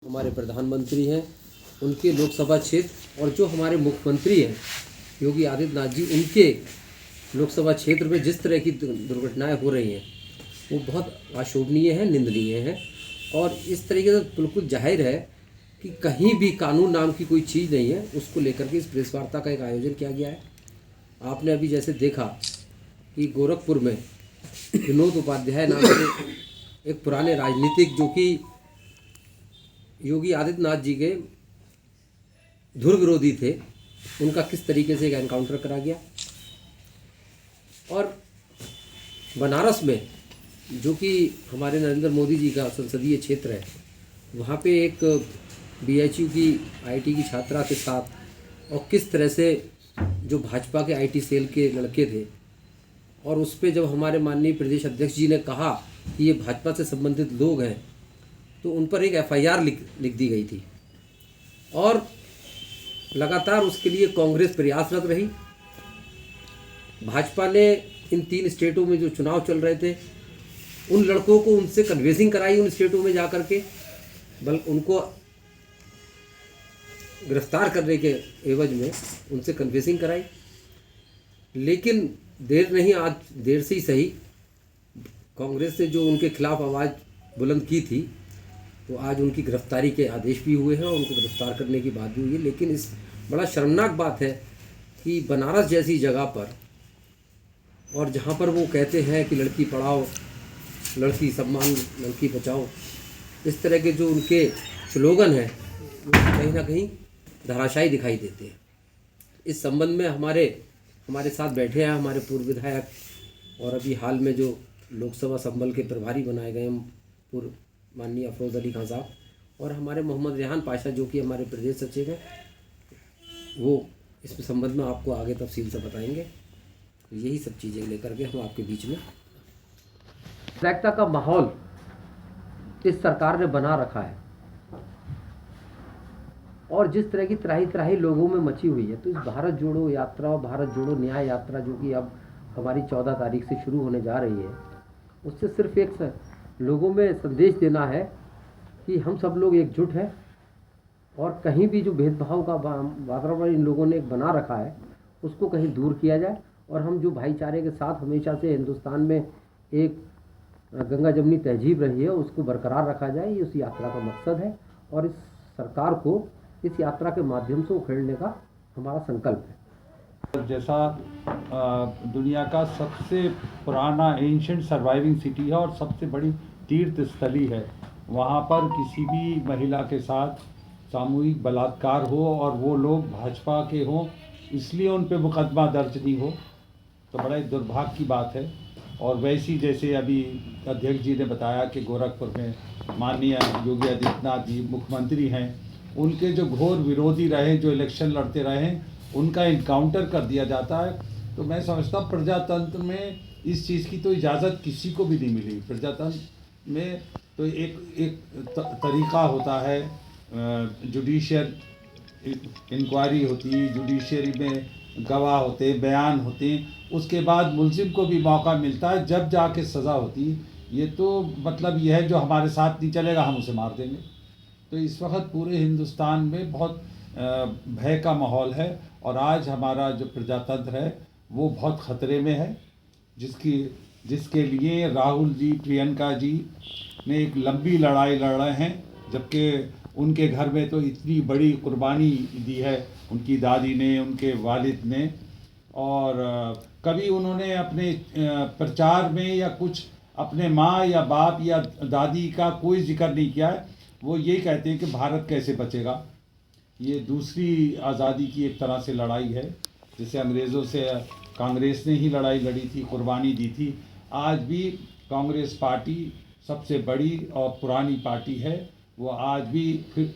हमारे प्रधानमंत्री हैं उनके लोकसभा क्षेत्र और जो हमारे मुख्यमंत्री हैं योगी आदित्यनाथ जी, उनके लोकसभा क्षेत्र में जिस तरह की दुर्घटनाएं हो रही हैं वो बहुत अशोभनीय है, निंदनीय है। और इस तरीके से बिल्कुल जाहिर है कि कहीं भी कानून नाम की कोई चीज़ नहीं है। उसको लेकर के इस प्रेस वार्ता का एक आयोजन किया गया है। आपने अभी जैसे देखा कि गोरखपुर में विनोद उपाध्याय नाम के एक पुराने राजनीतिक, जो कि योगी आदित्यनाथ जी के धुर विरोधी थे, उनका किस तरीके से एक एनकाउंटर करा गया। और बनारस में, जो कि हमारे नरेंद्र मोदी जी का संसदीय क्षेत्र है, वहाँ पे एक BHU की IIT की छात्रा के साथ और किस तरह से जो भाजपा के IT सेल के लड़के थे, और उस पर जब हमारे माननीय प्रदेश अध्यक्ष जी ने कहा कि ये भाजपा से संबंधित लोग हैं, तो उन पर एक FIR लिख दी गई थी। और लगातार उसके लिए कांग्रेस प्रयासरत रही। भाजपा ने इन 3 स्टेटों में जो चुनाव चल रहे थे, उन लड़कों को उनसे कन्वेंसिंग कराई उन स्टेटों में जाकर के, बल्कि उनको गिरफ्तार करने के एवज में उनसे कन्वेंसिंग कराई। लेकिन देर नहीं, आज देर से ही सही, कांग्रेस ने जो उनके खिलाफ आवाज़ बुलंद की थी, तो आज उनकी गिरफ्तारी के आदेश भी हुए हैं और उनको गिरफ्तार करने की बात भी हुई है। लेकिन इस बड़ा शर्मनाक बात है कि बनारस जैसी जगह पर, और जहाँ पर वो कहते हैं कि लड़की पढ़ाओ, लड़की सम्मान, लड़की बचाओ, इस तरह के जो उनके स्लोगन हैं वो कहीं ना कहीं धराशायी दिखाई देते हैं। इस संबंध में हमारे साथ बैठे हैं हमारे पूर्व विधायक और अभी हाल में जो लोकसभा संबल के प्रभारी बनाए गए हैं पूर्व माननीय अफरोज़ अली खान साहब, और हमारे मोहम्मद रेहान पाशा जो कि हमारे प्रदेश सचिव हैं, वो इस संबंध में आपको आगे तफसील से बताएंगे। यही सब चीज़ें लेकर के हम आपके बीच में। सतर्कता का माहौल इस सरकार ने बना रखा है, और जिस तरह की त्राही त्राही लोगों में मची हुई है, तो इस भारत जोड़ो यात्रा और भारत जोड़ो न्याय यात्रा जो कि अब हमारी 14 तारीख से शुरू होने जा रही है, उससे सिर्फ एक लोगों में संदेश देना है कि हम सब लोग एकजुट हैं, और कहीं भी जो भेदभाव का वातावरण इन लोगों ने बना रखा है उसको कहीं दूर किया जाए, और हम जो भाईचारे के साथ हमेशा से हिंदुस्तान में एक गंगा जमनी तहजीब रही है उसको बरकरार रखा जाए। ये उस यात्रा का मकसद है, और इस सरकार को इस यात्रा के माध्यम से उखेड़ने का हमारा संकल्प है। जैसा दुनिया का सबसे पुराना एंशिएंट सर्वाइविंग सिटी है और सबसे बड़ी तीर्थ स्थली है, वहाँ पर किसी भी महिला के साथ सामूहिक बलात्कार हो और वो लोग भाजपा के हों, इसलिए उन पे मुकदमा दर्ज नहीं हो, तो बड़ा दुर्भाग्य की बात है। और वैसी जैसे अभी अध्यक्ष जी ने बताया कि गोरखपुर में माननीय योगी आदित्यनाथ जी मुख्यमंत्री हैं, उनके जो घोर विरोधी रहे, जो इलेक्शन लड़ते रहे, उनका इनकाउंटर कर दिया जाता है। तो मैं समझता हूँ प्रजातंत्र में इस चीज़ की तो इजाज़त किसी को भी नहीं मिली। प्रजातंत्र में तो एक तरीक़ा होता है, जुडिशियल इंक्वायरी होती है, जुडिशरी में गवाह होते, बयान होते, उसके बाद मुलजिम को भी मौका मिलता है, जब जाके सज़ा होती है। ये तो मतलब यह है जो हमारे साथ नहीं चलेगा हम उसे मार देंगे। तो इस वक्त पूरे हिंदुस्तान में बहुत भय का माहौल है, और आज हमारा जो प्रजातंत्र है वो बहुत ख़तरे में है, जिसके लिए राहुल जी, प्रियंका जी ने एक लंबी लड़ाई लड़ रहे हैं, जबकि उनके घर में तो इतनी बड़ी कुर्बानी दी है उनकी दादी ने, उनके वालिद ने। और कभी उन्होंने अपने प्रचार में या कुछ अपने माँ या बाप या दादी का कोई जिक्र नहीं किया है। वो ये कहते हैं कि भारत कैसे बचेगा। ये दूसरी आज़ादी की एक तरह से लड़ाई है, जिसे अंग्रेज़ों से कांग्रेस ने ही लड़ाई लड़ी थी, कुर्बानी दी थी। आज भी कांग्रेस पार्टी सबसे बड़ी और पुरानी पार्टी है, वो आज भी फिर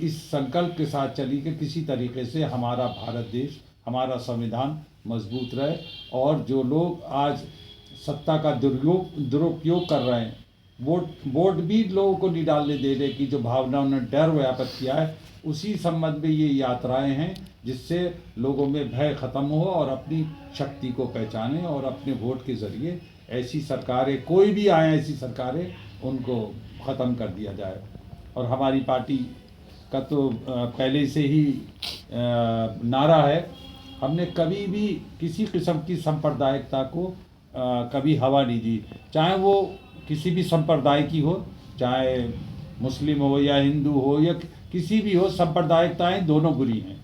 इस संकल्प के साथ चली कि किसी तरीके से हमारा भारत देश, हमारा संविधान मजबूत रहे। और जो लोग आज सत्ता का दुरुपयोग कर रहे हैं, वोट भी लोगों को नहीं डालने दे रहे, कि जो भावना उन्होंने डर व्याप्त किया है, उसी संबंध में ये यात्राएं हैं, जिससे लोगों में भय ख़त्म हो और अपनी शक्ति को पहचानें, और अपने वोट के ज़रिए ऐसी सरकारें, कोई भी आए ऐसी सरकारें, उनको ख़त्म कर दिया जाए। और हमारी पार्टी का तो पहले से ही नारा है, हमने कभी भी किसी किस्म की सांप्रदायिकता को कभी हवा नहीं दी, चाहे वो किसी भी संप्रदाय की हो, चाहे मुस्लिम हो या हिंदू हो या किसी भी हो, सांप्रदायिकताएं दोनों बुरी हैं।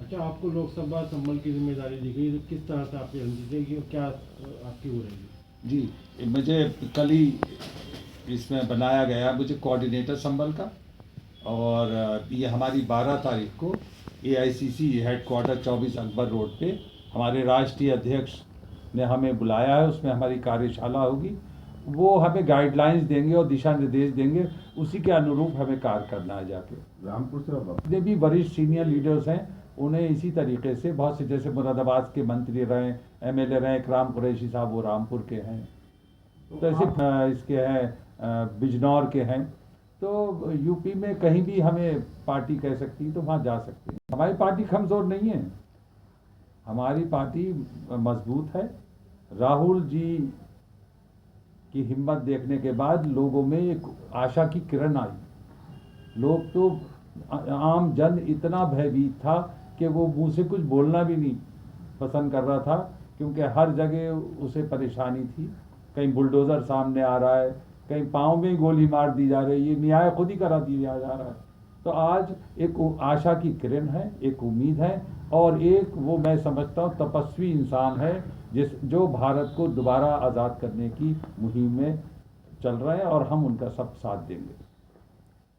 अच्छा, आपको लोकसभा संबल की जिम्मेदारी दी गई, तो किस तरह से आपकी रणनीति रहेगी और क्या आपकी हो रहेगी? जी, मुझे कल ही इसमें बनाया गया मुझे कोऑर्डिनेटर संबल का, और ये हमारी 12 तारीख को AICC हेडक्वार्टर 24 अकबर रोड पे हमारे राष्ट्रीय अध्यक्ष ने हमें बुलाया है, उसमें हमारी कार्यशाला होगी। वो हमें गाइडलाइंस देंगे और दिशा निर्देश देंगे, उसी के अनुरूप हमें कार्य करना है। जाके रामपुर से जितने भी वरिष्ठ सीनियर लीडर्स हैं उन्हें इसी तरीके से, बहुत से जैसे मुरादाबाद के मंत्री रहे, MLA रहे, इकराम कुरैशी साहब वो रामपुर के हैं, तो ऐसे इसके हैं बिजनौर के हैं, तो यूपी में कहीं भी हमें पार्टी कह सकती है तो वहाँ जा सकते हैं। हमारी पार्टी कमज़ोर नहीं है, हमारी पार्टी मजबूत है। राहुल जी की हिम्मत देखने के बाद लोगों में एक आशा की किरण आई। लोग तो आम जन इतना भयभीत था कि वो मुंह से कुछ बोलना भी नहीं पसंद कर रहा था, क्योंकि हर जगह उसे परेशानी थी। कहीं बुलडोज़र सामने आ रहा है, कहीं पाँव में ही गोली मार दी जा रही है, न्याय खुद ही करा दिया जा रहा है। तो आज एक आशा की किरण है, एक उम्मीद है, और एक वो मैं समझता हूँ तपस्वी इंसान है जो भारत को दोबारा आज़ाद करने की मुहिम में चल रहे हैं, और हम उनका सब साथ देंगे।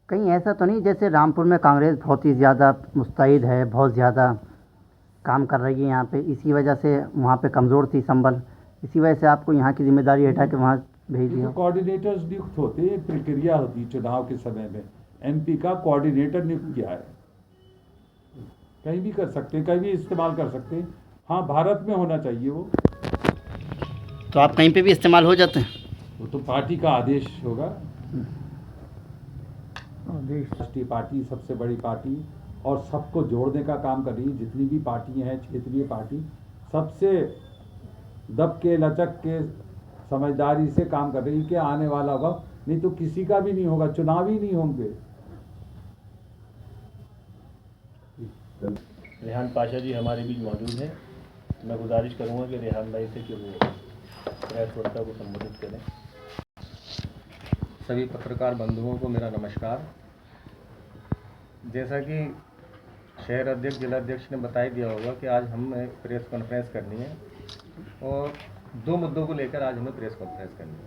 कहीं ऐसा तो नहीं जैसे रामपुर में कांग्रेस बहुत ही ज़्यादा मुस्तैद है, बहुत ज़्यादा काम कर रही है यहाँ पे, इसी वजह से वहाँ पे कमज़ोर थी संबल, इसी वजह से आपको यहाँ की जिम्मेदारी हटा के वहाँ भेज दिया? कोऑर्डिनेटर्स नियुक्त होते हैं, प्रक्रिया होती है चुनाव के समय में। MP का कोऑर्डिनेटर नियुक्त किया है, कहीं भी कर सकते हैं, कहीं भी इस्तेमाल कर सकते हैं। हाँ, भारत में होना चाहिए वो। तो आप कहीं पे भी इस्तेमाल हो जाते हैं? वो तो पार्टी का आदेश होगा। राष्ट्रीय पार्टी सबसे बड़ी पार्टी और सबको जोड़ने का काम कर रही है। जितनी भी पार्टियां हैं, क्षेत्रीय पार्टी, सबसे दब के लचक के समझदारी से काम कर रही है कि आने वाला वक्त नहीं तो किसी का भी नहीं होगा, चुनाव ही नहीं होंगे। रेहान पाशा जी हमारे बीच मौजूद हैं, मैं गुजारिश करूंगा कि रेहान भाई से कि वो प्रेस वार्ता को संबोधित करें। सभी पत्रकार बंधुओं को मेरा नमस्कार। जैसा कि शहर अध्यक्ष जिला अध्यक्ष ने बता दिया होगा कि आज हमें प्रेस कॉन्फ्रेंस करनी है, और 2 मुद्दों को लेकर आज हमें प्रेस कॉन्फ्रेंस करनी है।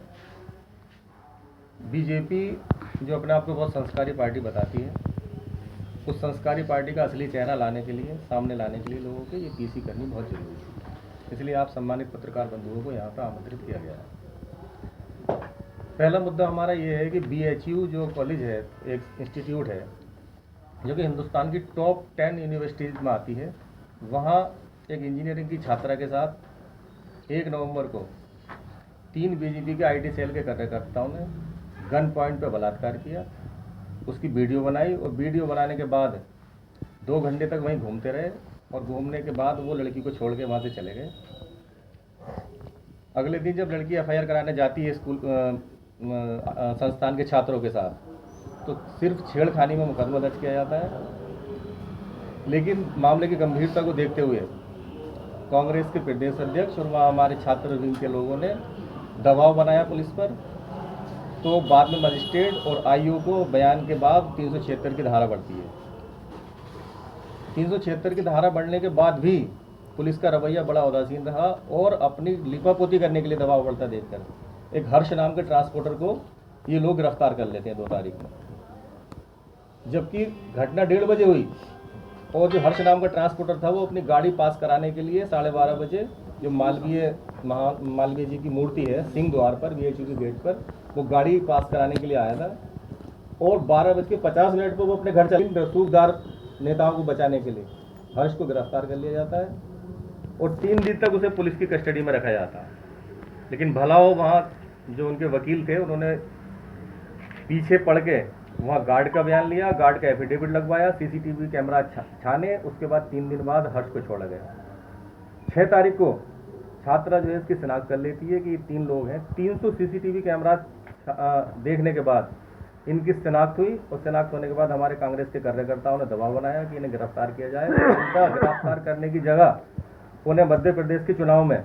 बीजेपी जो अपने आप को बहुत संस्कारी पार्टी बताती है, उस संस्कारी पार्टी का असली चेहरा लाने के लिए, सामने लाने के लिए लोगों को ये PC करनी बहुत ज़रूरी है। इसलिए आप सम्मानित पत्रकार बंधुओं को यहाँ पर आमंत्रित किया गया है। पहला मुद्दा हमारा ये है कि BHU जो कॉलेज है, एक इंस्टीट्यूट है जो कि हिंदुस्तान की टॉप 10 यूनिवर्सिटीज़ में आती है, वहाँ एक इंजीनियरिंग की छात्रा के साथ 1 नवंबर को 3 BJP के IT सेल के कार्यकर्ताओं ने गन पॉइंट पर बलात्कार किया। उसकी वीडियो बनाई, और वीडियो बनाने के बाद 2 घंटे तक वहीं घूमते रहे, और घूमने के बाद वो लड़की को छोड़ के वहाँ से चले गए। अगले दिन जब लड़की FIR कराने जाती है स्कूल संस्थान के छात्रों के साथ, तो सिर्फ छेड़खानी में मुकदमा दर्ज किया जाता है। लेकिन मामले की गंभीरता को देखते हुए कांग्रेस के प्रदेश अध्यक्ष और वहाँ हमारे छात्र विंग के लोगों ने दबाव बनाया पुलिस पर, तो बाद में मजिस्ट्रेट और IO को बयान के बाद 376 की धारा बढ़ती है। 376 की धारा बढ़ने के बाद भी पुलिस का रवैया बड़ा उदासीन रहा, और अपनी लिपापोती करने के लिए दबाव बढ़ता देखकर एक हर्ष नाम के ट्रांसपोर्टर को ये लोग गिरफ्तार कर लेते हैं 2 तारीख में, जबकि घटना 1:30 बजे हुई, और जो हर्ष नाम का ट्रांसपोर्टर था वो अपनी गाड़ी पास कराने के लिए 12:30 बजे जो मालवीय जी की मूर्ति है सिंह द्वार पर, BHU के गेट पर, वो गाड़ी पास कराने के लिए आया था, और 12:50 पर वो अपने घर चले। सूबेदार नेताओं को बचाने के लिए हर्ष को गिरफ्तार कर लिया जाता है, और 3 दिन तक उसे पुलिस की कस्टडी में रखा जाता है। लेकिन भला हो वहाँ जो उनके वकील थे, उन्होंने पीछे पड़ के वहाँ गार्ड का बयान लिया, गार्ड का एफिडेविट लगवाया, CCTV कैमरा छाने, उसके बाद 3 दिन बाद हर्ष को छोड़ा गया। 6 तारीख को छात्रा जो है इसकी शिनाख्त कर लेती है कि ये 3 लोग हैं। 300 CCTV कैमरा देखने के बाद इनकी शिनाख्त हुई और शिनाख्त होने के बाद हमारे कांग्रेस के कार्यकर्ताओं ने दबाव बनाया कि इन्हें गिरफ्तार किया जाए। उनका गिरफ्तार करने की जगह उन्हें मध्य प्रदेश के चुनाव में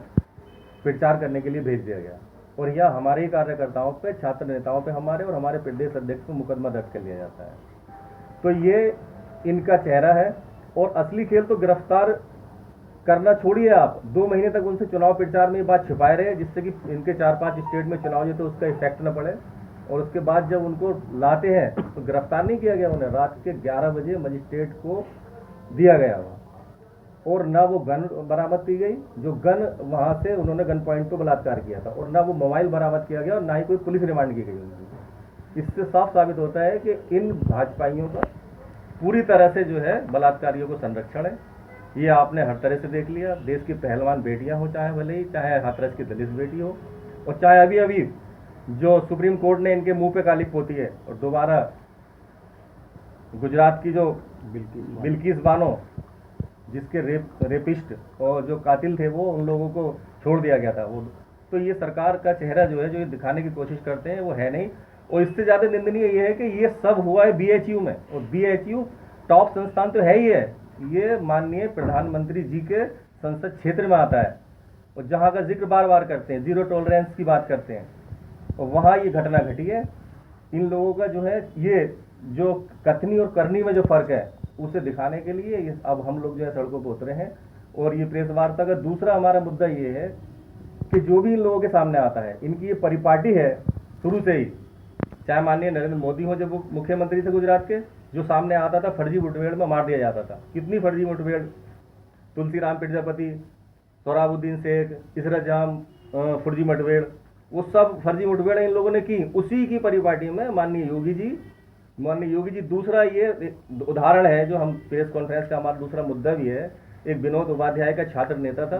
प्रचार करने के लिए भेज दिया गया और यह हमारे ही कार्यकर्ताओं पे, छात्र नेताओं पे हमारे और हमारे प्रदेश अध्यक्ष पर मुकदमा दर्ज कर लिया जाता है। तो ये इनका चेहरा है और असली खेल तो गिरफ्तार करना छोड़िए आप, 2 महीने तक उनसे चुनाव प्रचार में ये बात छिपाए रहे जिससे कि इनके 4-5 स्टेट में चुनाव जो थे उसका इफेक्ट न पड़े और उसके बाद जब उनको लाते हैं तो गिरफ्तार नहीं किया गया उन्हें। रात के 11 बजे मजिस्ट्रेट को दिया गया वहाँ और ना वो गन बरामद की गई, जो गन वहाँ से उन्होंने गन पॉइंट पर बलात्कार किया था, और ना वो मोबाइल बरामद किया गया और ना ही कोई पुलिस रिमांड की गई उनकी। इससे साफ साबित होता है कि इन भाजपाइयों का पूरी तरह से जो है बलात्कारियों को संरक्षण है। ये आपने हर तरह से देख लिया, देश की पहलवान बेटियां हो चाहे भले ही, चाहे हाथरस की दलित बेटी हो, और चाहे अभी अभी जो सुप्रीम कोर्ट ने इनके मुंह पे काली पोती है और दोबारा गुजरात की जो बिल्किस बानो जिसके रेपिस्ट और जो कातिल थे वो उन लोगों को छोड़ दिया गया था। वो तो ये सरकार का चेहरा जो है जो ये दिखाने की कोशिश करते हैं वो है नहीं। और इससे ज़्यादा निंदनीय ये है कि ये सब हुआ है BHU में, और BHU टॉप संस्थान तो है ही है, ये माननीय प्रधानमंत्री जी के संसद क्षेत्र में आता है और जहाँ का जिक्र बार बार करते हैं, 0 टॉलरेंस की बात करते हैं, और वहाँ ये घटना घटी है। इन लोगों का जो है ये जो कथनी और करनी में जो फर्क है उसे दिखाने के लिए ये अब हम लोग जो है सड़कों पर उतरे हैं। और ये प्रेस वार्ता का दूसरा हमारा मुद्दा ये है कि जो भी इन लोगों के सामने आता है, इनकी ये परिपाटी है शुरू से ही, चाहे माननीय नरेंद्र मोदी हो जब वो मुख्यमंत्री थे गुजरात के, जो सामने आता था फर्जी मुठभेड़ में मार दिया जाता था। कितनी फर्जी मुठभेड़, तुलसीराम प्रजापति, सोहराबुद्दीन शेख, इसरत जाम फर्जी मुठभेड़, वो सब फर्जी मुठभेड़ इन लोगों ने की। उसी की परिपाटी में माननीय योगी जी दूसरा ये उदाहरण है जो हम प्रेस कॉन्फ्रेंस का हमारा दूसरा मुद्दा भी है। एक विनोद उपाध्याय का छात्र नेता था,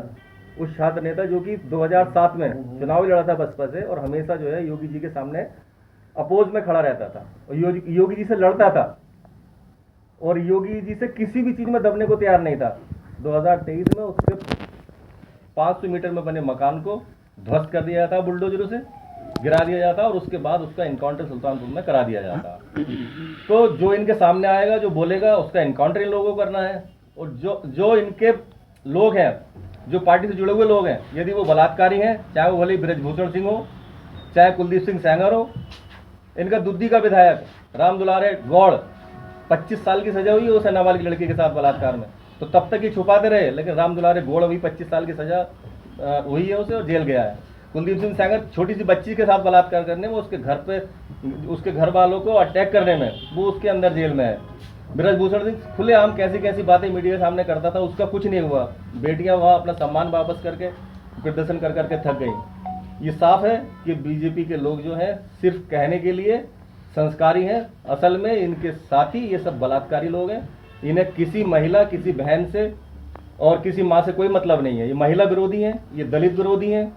उस छात्र नेता जो कि 2007 में चुनाव लड़ा था बसपा से और हमेशा जो है योगी जी के सामने अपोज में खड़ा रहता था और योगी जी से लड़ता था और योगी जी से किसी भी चीज में दबने को तैयार नहीं था। 2023 में उसके 500 मीटर में बने मकान को ध्वस्त कर दिया जाता, बुलडोजरों से गिरा दिया जाता और उसके बाद उसका इनकाउंटर सुल्तानपुर में करा दिया जाता। तो जो इनके सामने आएगा, जो बोलेगा, उसका इनकाउंटर इन लोगों को करना है। और जो इनके लोग हैं, जो पार्टी से जुड़े हुए लोग हैं, यदि वो बलात्कारी हैं, चाहे वो भले ब्रजभूषण सिंह हो, चाहे कुलदीप सिंह सेंगर हो, इनका दुद्दी का विधायक राम दुलारे गौड़ 25 साल की सजा हुई है उसे नाबालिग लड़की के साथ बलात्कार में, तो तब तक ये छुपाते रहे, लेकिन राम दुलारे गौड़ अभी 25 साल की सजा हुई है उसे और जेल गया है। कुलदीप सिंह सेंगर छोटी सी बच्ची के साथ बलात्कार करने में, उसके घर पे उसके घर वालों को अटैक करने में, वो उसके अंदर जेल में है। ब्रजभूषण सिंह खुलेआम कैसी कैसी बातें मीडिया के सामने करता था, उसका कुछ नहीं हुआ। बेटियां वहाँ अपना सम्मान वापस करके प्रदर्शन कर करके थक गई। ये साफ है कि बीजेपी के लोग जो हैं सिर्फ कहने के लिए संस्कारी हैं, असल में इनके साथी ये सब बलात्कारी लोग हैं। इन्हें किसी महिला, किसी बहन से और किसी माँ से कोई मतलब नहीं है। ये महिला विरोधी हैं, ये दलित विरोधी हैं,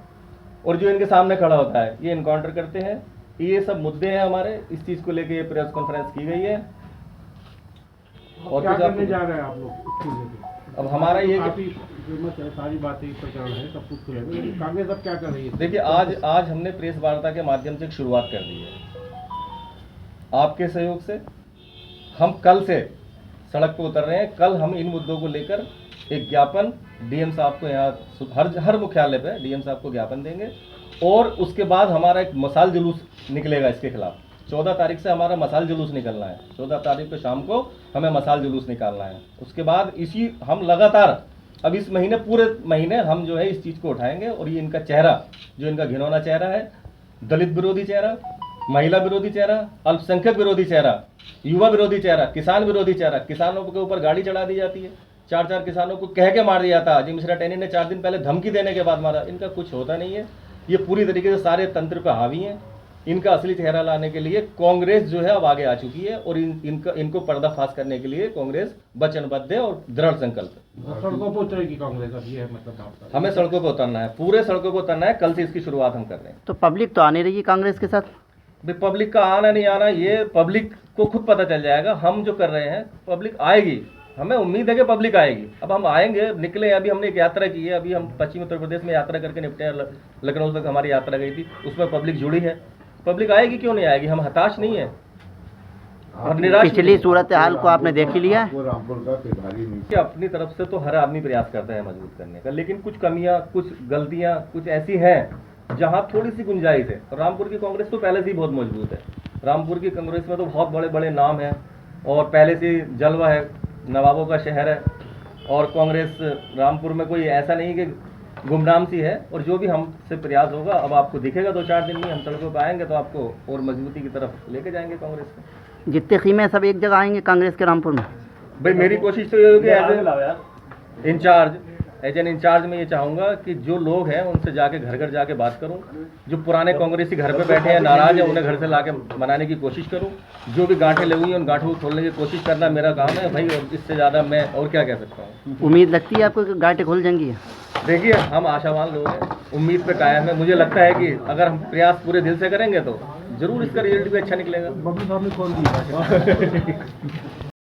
और जो इनके सामने खड़ा होता है ये इनकाउंटर करते हैं। ये सब मुद्दे हैं हमारे, इस चीज़ को लेके ये प्रेस कॉन्फ्रेंस की गई है। और क्या करने जा रहे हैं आप लोग इसको लेके? अब हमारा ये काफी फेमस है, सारी बातें प्रकरण है, सब कुछ खुलेगा, लेकिन कांग्रेस अब क्या कर रही है? देखिए, आज हमने प्रेस वार्ता के माध्यम से एक शुरुआत कर दी है। आपके सहयोग से हम कल से सड़क पर उतर रहे हैं। कल हम इन मुद्दों को लेकर एक ज्ञापन डीएम साहब को यहाँ हर मुख्यालय पे डीएम साहब को ज्ञापन देंगे, और उसके बाद हमारा एक मसाल जुलूस निकलेगा इसके खिलाफ। 14 तारीख से हमारा मसाल जुलूस निकलना है, 14 तारीख को शाम को हमें मसाल जुलूस निकालना है। उसके बाद हम लगातार अब इस महीने, पूरे महीने हम जो है इस चीज़ को उठाएंगे। और ये इनका चेहरा, जो इनका घिनौना चेहरा है, दलित विरोधी चेहरा, महिला विरोधी चेहरा, अल्पसंख्यक विरोधी चेहरा, युवा विरोधी चेहरा, किसान विरोधी चेहरा, किसानों के ऊपर गाड़ी चढ़ा दी जाती है, 4 किसानों को कह के मार दिया था। अजय मिश्रा टैनी ने 4 दिन पहले धमकी देने के बाद मारा। इनका कुछ होता नहीं है, ये पूरी तरीके से सारे तंत्र पर हावी हैं। इनका असली चेहरा लाने के लिए कांग्रेस जो है अब आगे आ चुकी है, और इनको पर्दाफाश करने के लिए कांग्रेस वचनबद्ध है और दृढ़ संकल्प है। सड़कों पर उतरेगी कांग्रेस, अब ये है मतलब आपका? हमें सड़कों पर उतरना है, पूरे सड़कों पर उतरना है। कल से इसकी शुरुआत हम कर रहे हैं। तो पब्लिक तो आने रही कांग्रेस के साथ? पब्लिक का आना नहीं आना ये पब्लिक को खुद पता चल जाएगा। हम जो कर रहे हैं, पब्लिक आएगी, हमें उम्मीद है कि पब्लिक आएगी। अब हम आएंगे, निकले। अभी हमने एक यात्रा की है, अभी हम पश्चिमी उत्तर प्रदेश में यात्रा करके निपटे हैं। लखनऊ तक हमारी यात्रा गई थी, उसमें पब्लिक जुड़ी है। पब्लिक आएगी, क्यों नहीं आएगी? हम हताश नहीं है। और निराश पिछली सूरत हाल को आपने देख ही लिया है। वो रामपुर का प्रभारी नहीं कि अपनी तरफ से तो हर आदमी प्रयास करता है मजबूत करने का, लेकिन कुछ कमियां, कुछ गलतियां, कुछ ऐसी हैं जहां थोड़ी सी गुंजाइश है। और रामपुर की कांग्रेस तो पहले से ही बहुत मजबूत है। रामपुर की कांग्रेस में तो बहुत बड़े बड़े नाम हैं और पहले से जलवा है, नवाबों का शहर है। और कांग्रेस रामपुर में कोई ऐसा नहीं कि गुमनाम सी है। और जो भी हमसे प्रयास होगा, अब आपको दिखेगा 2-4 दिन में हम सड़कों पर आएंगे तो आपको और मजबूती की तरफ लेके जाएंगे कांग्रेस को। जितने खीमे हैं सब एक जगह आएंगे कांग्रेस के रामपुर में। भाई मेरी कोशिश तो ये होगी एज एन इंचार्ज मैं ये चाहूँगा कि जो लोग हैं उनसे जाके घर घर जाके बात करूँ। जो पुराने कांग्रेसी घर पे बैठे हैं, नाराज हैं, उन्हें घर से लाके मनाने की कोशिश करूँ। जो भी गांठें लगी हुई हैं उन गांठों को खोलने की कोशिश करना मेरा काम है भाई। और इससे ज़्यादा मैं और क्या कह सकता हूँ। उम्मीद लगती है आपको कि गांठें खुल जाएंगी? देखिए, हम आशावान लोग हैं, उम्मीद पे कायम है। मुझे लगता है कि अगर हम प्रयास पूरे दिल से करेंगे तो जरूर इसका रिजल्ट भी अच्छा निकलेगा। बबलू साहब ने कॉल दिया